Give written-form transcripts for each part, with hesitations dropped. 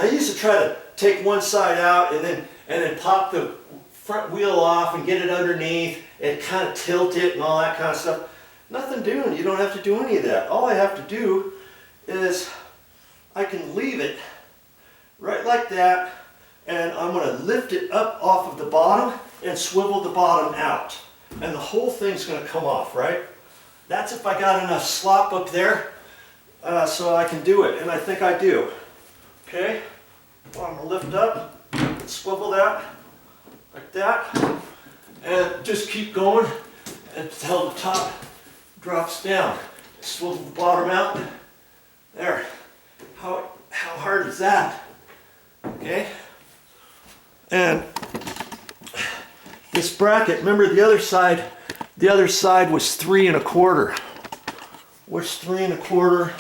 I used to try to take one side out and then pop the front wheel off and get it underneath and kind of tilt it and all that kind of stuff. Nothing doing. You don't have to do any of that. All I have to do is I can leave it right like that, and I'm going to lift it up off of the bottom and swivel the bottom out. And the whole thing's going to come off, right? That's if I got enough slop up there so I can do it, and I think I do. Okay, well, I'm going to lift up, and swivel that, like that, and just keep going until the top drops down. Swivel the bottom out. There. How hard is that? Okay. And this bracket, remember the other side was 3 1/4. What's 3 1/4?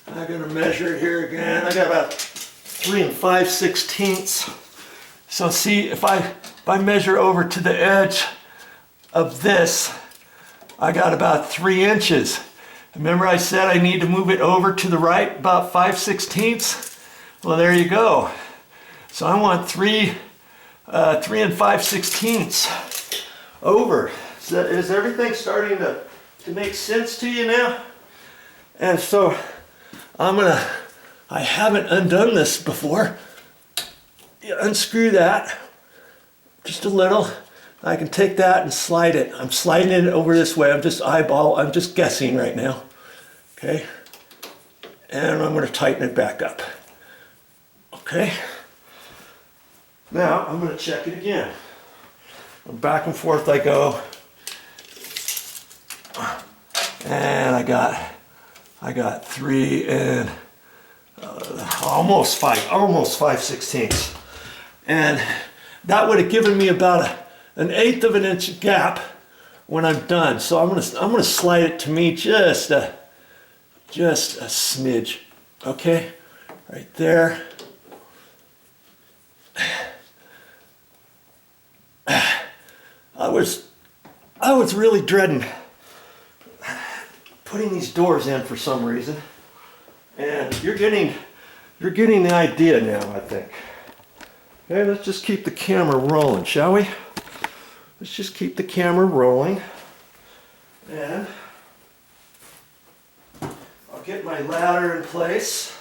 I'm gonna measure it here again. I got about 3 5/16. So see, if I measure over to the edge of this, I got about 3 inches. Remember I said I need to move it over to the right about 5/16? Well, there you go. So I want 3 5/16 over. So is everything starting to make sense to you now? And so I haven't undone this before. You unscrew that just a little. I can take that and slide it. I'm sliding it over this way. I'm just guessing right now. Okay. And I'm going to tighten it back up. Okay. Now I'm going to check it again. Back and forth I go. And I got 3 and almost 5/16. And that would have given me about an 1/8 of an inch gap when I'm done. So I'm gonna slide it to me just a smidge. Okay, right there. I was really dreading putting these doors in for some reason, and you're getting the idea now, I think. Okay, let's just keep the camera rolling, shall we? Let's just keep the camera rolling, and I'll get my ladder in place,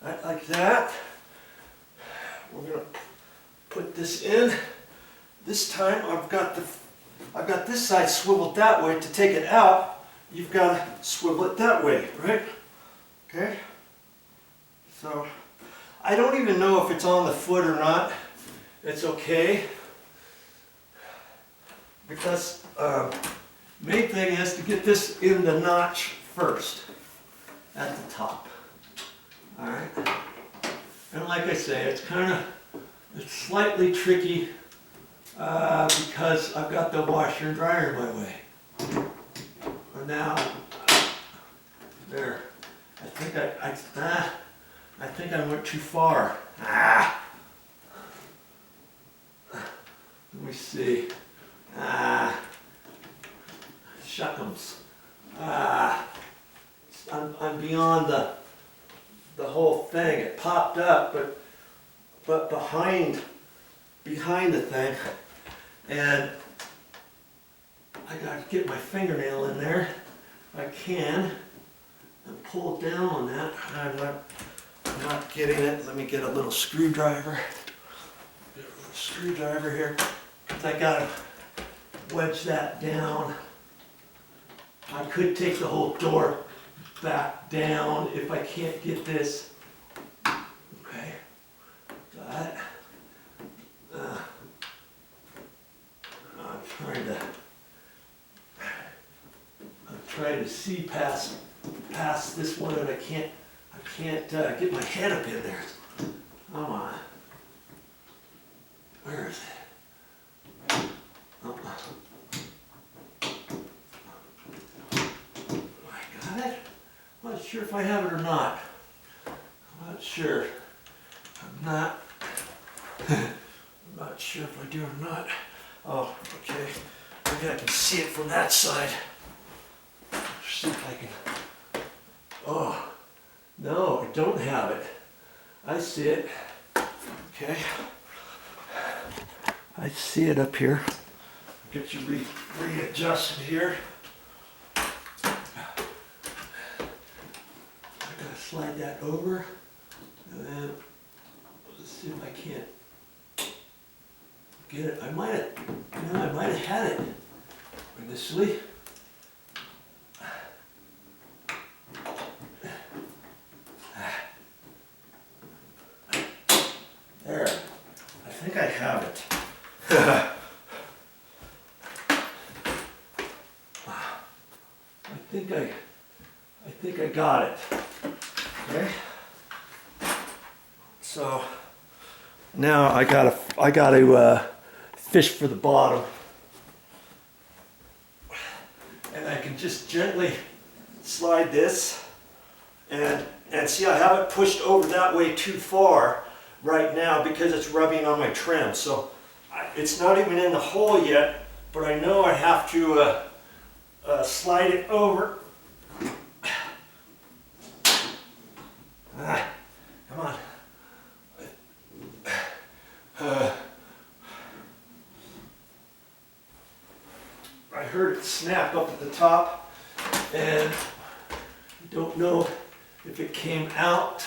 right like that. We're gonna put this in. This time I've got this side swiveled that way. To take it out, you've got to swivel it that way, right? Okay. So I don't even know if it's on the foot or not. It's okay, because main thing is to get this in the notch first at the top. All right. And like I say, it's slightly tricky because I've got the washer and dryer in my way. And now, there. I think I went too far. Let me see. Shuckums. I'm beyond the whole thing. It popped up, but behind the thing, and I gotta get my fingernail in there if I can and pull down on that. I'm not getting it. Let me get a little screwdriver. Get a little screwdriver here. I gotta wedge that down. I could take the whole door back down if I can't get this. Okay, got it. I'm trying to see past this one, and I can't get my head up in there. Come on. Where is it? Oh. I got it? I'm not sure if I have it or not. I'm not sure. I'm not sure if I do or not. Oh, okay. Maybe I can see it from that side. See if I can. Oh, no, I don't have it. I see it. Okay. I see it up here. Get you readjusted here. I gotta slide that over, and then let's see if I can't get it. I might have had it initially. There. I think I have it. I think I got it. Okay. So now I gotta fish for the bottom, and I can just gently slide this, and see, I haven't pushed over that way too far right now because it's rubbing on my trim. So it's not even in the hole yet, but I know I have to slide it over. Come on. I heard it snap up at the top, and I don't know if it came out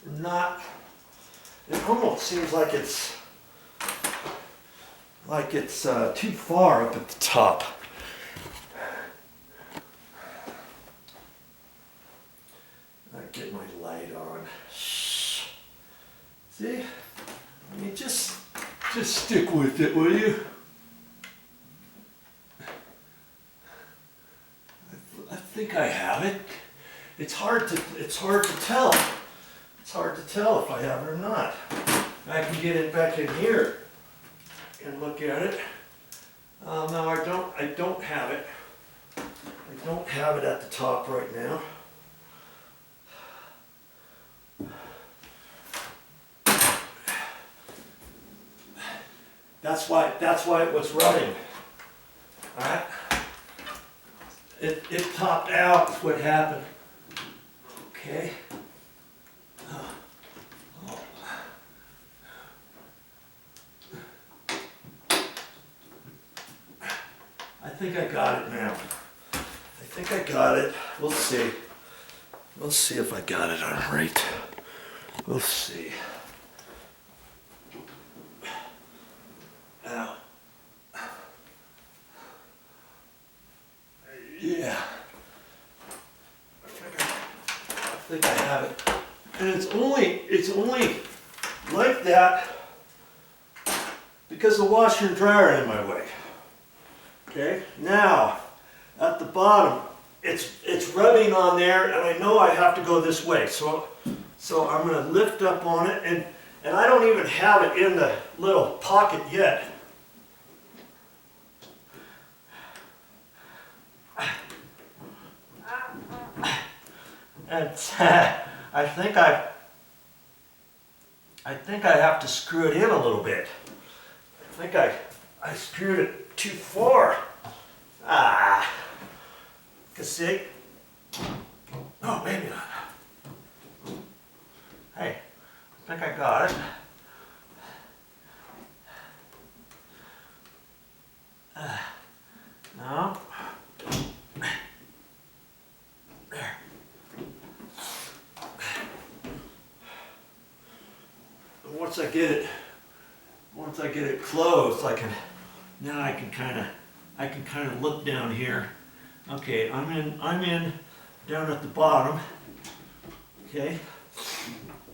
or not. It almost seems like it's too far up at the top. I get my light on. Shh. See? I mean, just stick with it, will you? I think I have it. It's hard to tell. It's hard to tell if I have it or not. I can get it back in here and look at it. No, I don't have it. I don't have it at the top right now. That's why it was running. All right. It popped out. Is what happened. Okay. I think I got it now. I think I got it. We'll see. We'll see if I got it all right. We'll see. Ow. Yeah. I think I have it. And it's only like that because the washer and dryer are in my way. Okay, now at the bottom, it's rubbing on there, and I know I have to go this way. So I'm going to lift up on it, and I don't even have it in the little pocket yet. And I think I have to screw it in a little bit. I think I screwed it too far. See? Oh, maybe not. Hey, I think I got it. No. There. Once I get it closed, I can kind of look down here. Okay, I'm in down at the bottom. Okay,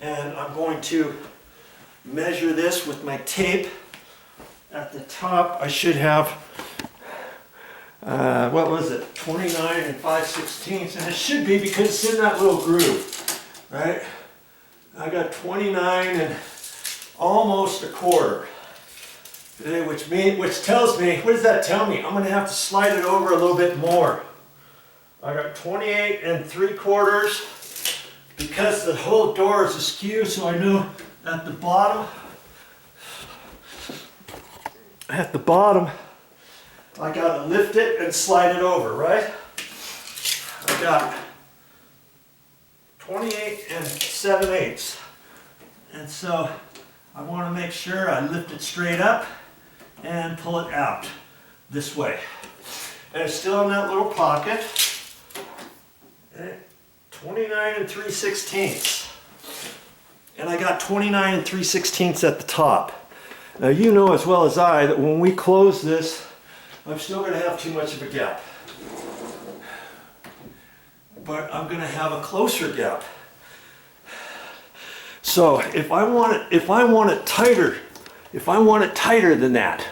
and I'm going to measure this with my tape. At the top, I should have what was it? 29 5/16, and it should be because it's in that little groove, right? I got 29 and almost a quarter. Okay, which tells me, what does that tell me? I'm going to have to slide it over a little bit more. I got 28 3/4 because the whole door is askew, so I know at the bottom, I got to lift it and slide it over, right? I got 28 7/8. And so I want to make sure I lift it straight up and pull it out this way. And it's still in that little pocket. Okay. 29 3/16. And I got 29 3/16 at the top. Now you know as well as I that when we close this, I'm still going to have too much of a gap. But I'm going to have a closer gap. So if I want it tighter than that,